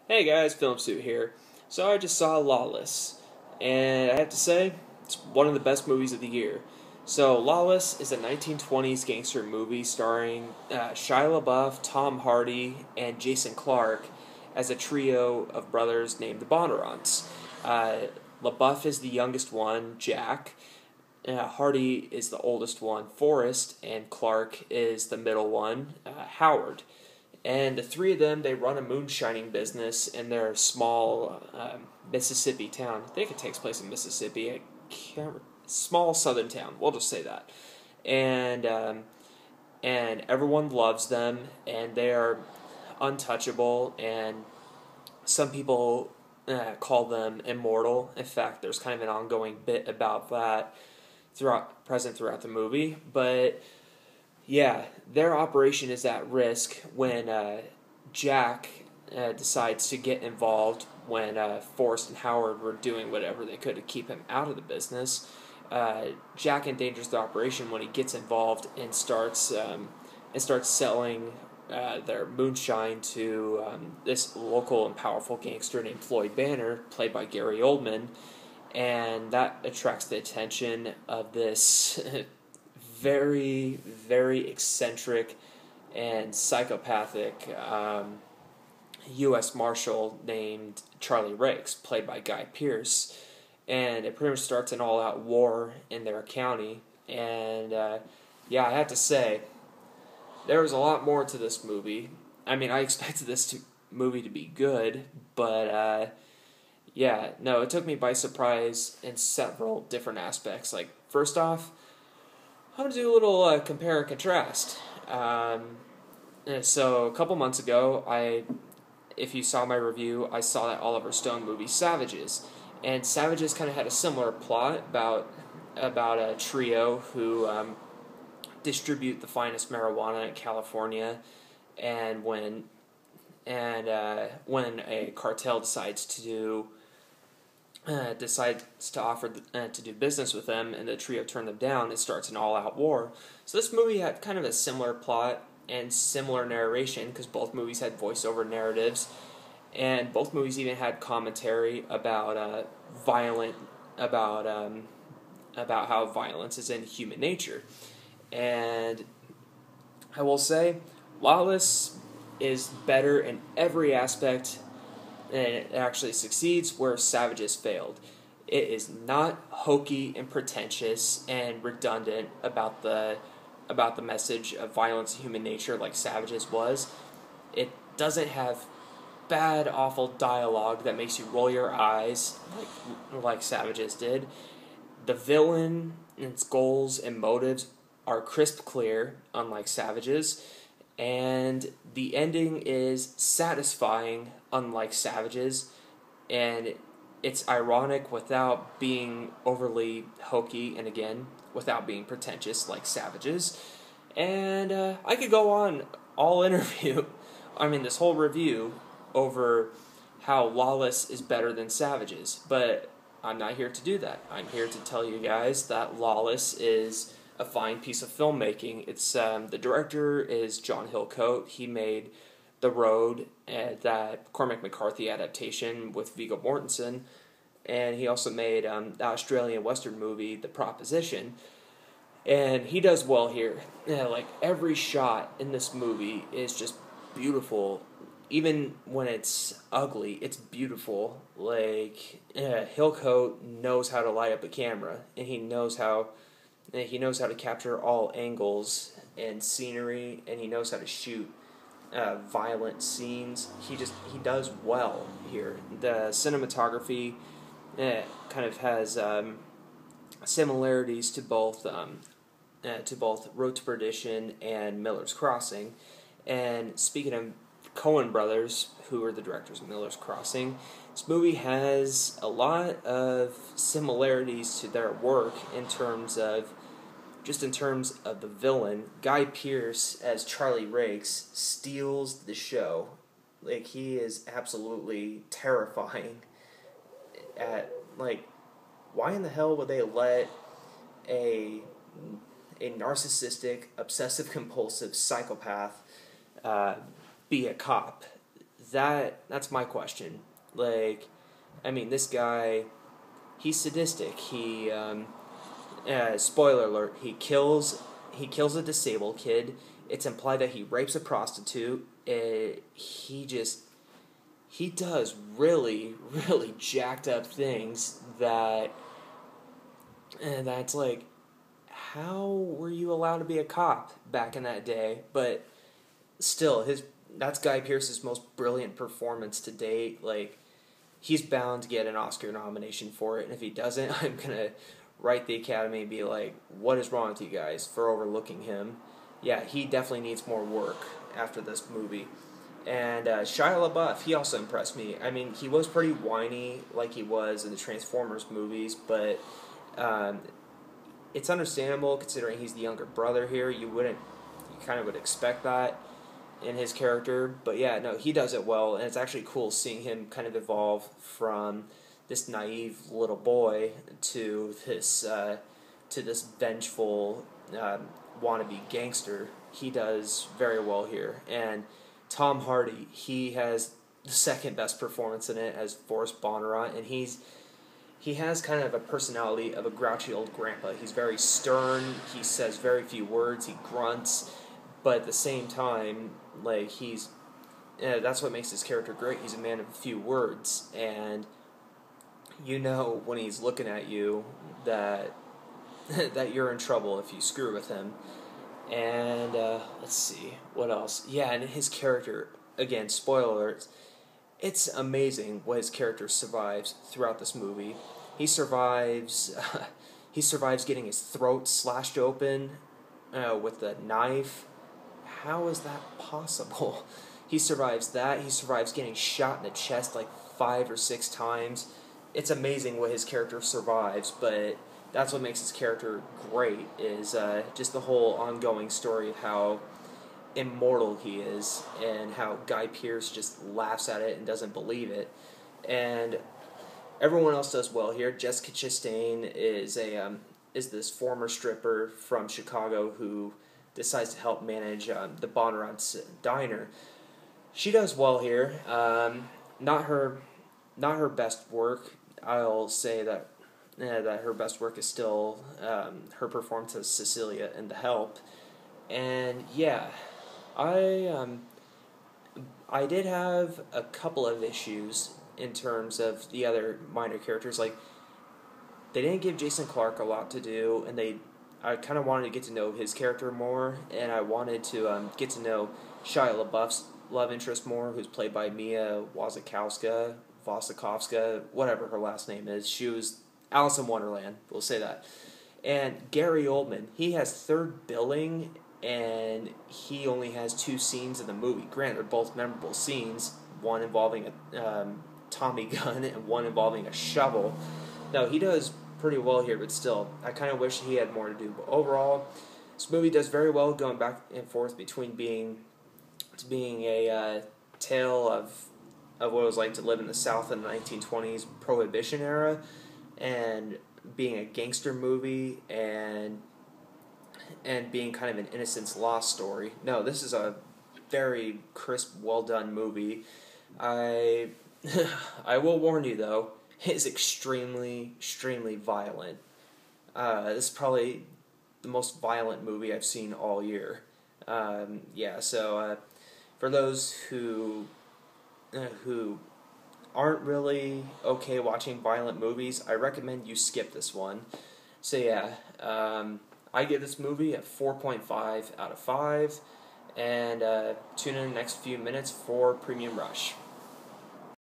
Hey guys, Filmsuit here. So I just saw Lawless, and I have to say, it's one of the best movies of the year. So Lawless is a 1920s gangster movie starring Shia LaBeouf, Tom Hardy, and Jason Clarke as a trio of brothers named the Bondurants. LaBeouf is the youngest one, Jack. Hardy is the oldest one, Forrest, and Clarke is the middle one, Howard. And the three of them, they run a moonshining business in their small Mississippi town. I think it takes place in Mississippi. I can't. Small southern town. We'll just say that. And everyone loves them, and they are untouchable. And some people call them immortal. In fact, there's kind of an ongoing bit about that throughout the movie. But yeah, their operation is at risk when Jack decides to get involved when Forrest and Howard were doing whatever they could to keep him out of the business. Jack endangers the operation when he gets involved and starts selling their moonshine to this local and powerful gangster named Floyd Banner, played by Gary Oldman, and that attracts the attention of this very, very eccentric and psychopathic U.S. Marshal named Charlie Rakes, played by Guy Pearce. And it pretty much starts an all-out war in their county. And yeah, I have to say, there was a lot more to this movie. I mean, I expected this movie to be good, but yeah, no, it took me by surprise in several different aspects. Like, first off, I'm going to do a little compare and contrast. So a couple months ago, if you saw my review, I saw that Oliver Stone movie Savages. And Savages kind of had a similar plot about a trio who distribute the finest marijuana in California, and when a cartel decides to offer to do business with them, and the trio turn them down, it starts an all-out war. So this movie had kind of a similar plot and similar narration, because both movies had voiceover narratives, and both movies even had commentary about about how violence is in human nature. And I will say, Lawless is better in every aspect, and it actually succeeds where Savages failed. It is not hokey and pretentious and redundant about the message of violence in human nature like Savages was. It doesn't have bad, awful dialogue that makes you roll your eyes like Savages did. The villain and its goals and motives are crisp clear, unlike Savages, and the ending is satisfying, unlike Savages, and it's ironic without being overly hokey, and again, without being pretentious like Savages. And I could go on this whole review over how Lawless is better than Savages, but I'm not here to do that. I'm here to tell you guys that Lawless is a fine piece of filmmaking. It's the director is John Hillcoat. He made The Road, that Cormac McCarthy adaptation with Viggo Mortensen, and he also made the Australian Western movie The Proposition. And he does well here. Like, every shot in this movie is just beautiful. Even when it's ugly, it's beautiful. Like, Hillcoat knows how to light up a camera, and he knows how to capture all angles and scenery, and he knows how to shoot violent scenes. He does well here. The cinematography kind of has similarities to both Road to Perdition and Miller's Crossing. And speaking of Coen brothers, who are the directors of Miller's Crossing, this movie has a lot of similarities to their work in terms of the villain. Guy Pearce as Charlie Rakes steals the show. Like, he is absolutely terrifying. Why in the hell would they let a narcissistic, obsessive compulsive psychopath be a cop? that's my question. Like, I mean, this guy, he's sadistic. Spoiler alert, he kills a disabled kid. It's implied that he rapes a prostitute. He does really, really jacked up things that's like, how were you allowed to be a cop back in that day? But still, that's Guy Pearce's most brilliant performance to date. Like, he's bound to get an Oscar nomination for it, and if he doesn't, I'm gonna write the Academy and be like, what is wrong with you guys for overlooking him? Yeah, he definitely needs more work after this movie. And Shia LaBeouf, he also impressed me. I mean, he was pretty whiny like he was in the Transformers movies, but it's understandable considering he's the younger brother here. You kind of would expect that in his character. But yeah, no, he does it well, and it's actually cool seeing him kind of evolve from this naive little boy to this vengeful wannabe gangster. He does very well here. And Tom Hardy, he has the second best performance in it as Forrest Bonnarott, and he has kind of a personality of a grouchy old grandpa. He's very stern, he says very few words, he grunts, but at the same time, like, that's what makes his character great. He's a man of a few words, and you know when he's looking at you that that you're in trouble if you screw with him. And let's see, what else? Yeah, and his character, again, spoiler alerts, it's amazing what his character survives throughout this movie. He survives getting his throat slashed open with a knife. How is that possible? He survives that. He survives getting shot in the chest like 5 or 6 times. It's amazing what his character survives, but that's what makes his character great, is just the whole ongoing story of how immortal he is and how Guy Pearce just laughs at it and doesn't believe it. And everyone else does well here. Jessica Chastain is this former stripper from Chicago who decides to help manage the Bonnarot's diner. She does well here. Not her best work. I'll say that her best work is still her performance as Cecilia in The Help. And yeah, I did have a couple of issues in terms of the other minor characters. Like, they didn't give Jason Clarke a lot to do, and I kind of wanted to get to know his character more, and I wanted to get to know Shia LaBeouf's love interest more, who's played by Mia Wasikowska, whatever her last name is. She was Alice in Wonderland, we'll say that. And Gary Oldman, he has third billing, and he only has 2 scenes in the movie. Granted, they're both memorable scenes, one involving a Tommy gun and one involving a shovel. No, he does pretty well here, but still, I kind of wish he had more to do. But overall, this movie does very well, going back and forth between being a tale of what it was like to live in the South in the 1920s Prohibition era, and being a gangster movie, and being kind of an innocence lost story. No, this is a very crisp, well done movie. I will warn you though, it is extremely, extremely violent. This is probably the most violent movie I've seen all year. So for those who aren't really okay watching violent movies, I recommend you skip this one. So yeah, I give this movie a 4.5 out of 5, and tune in the next few minutes for Premium Rush.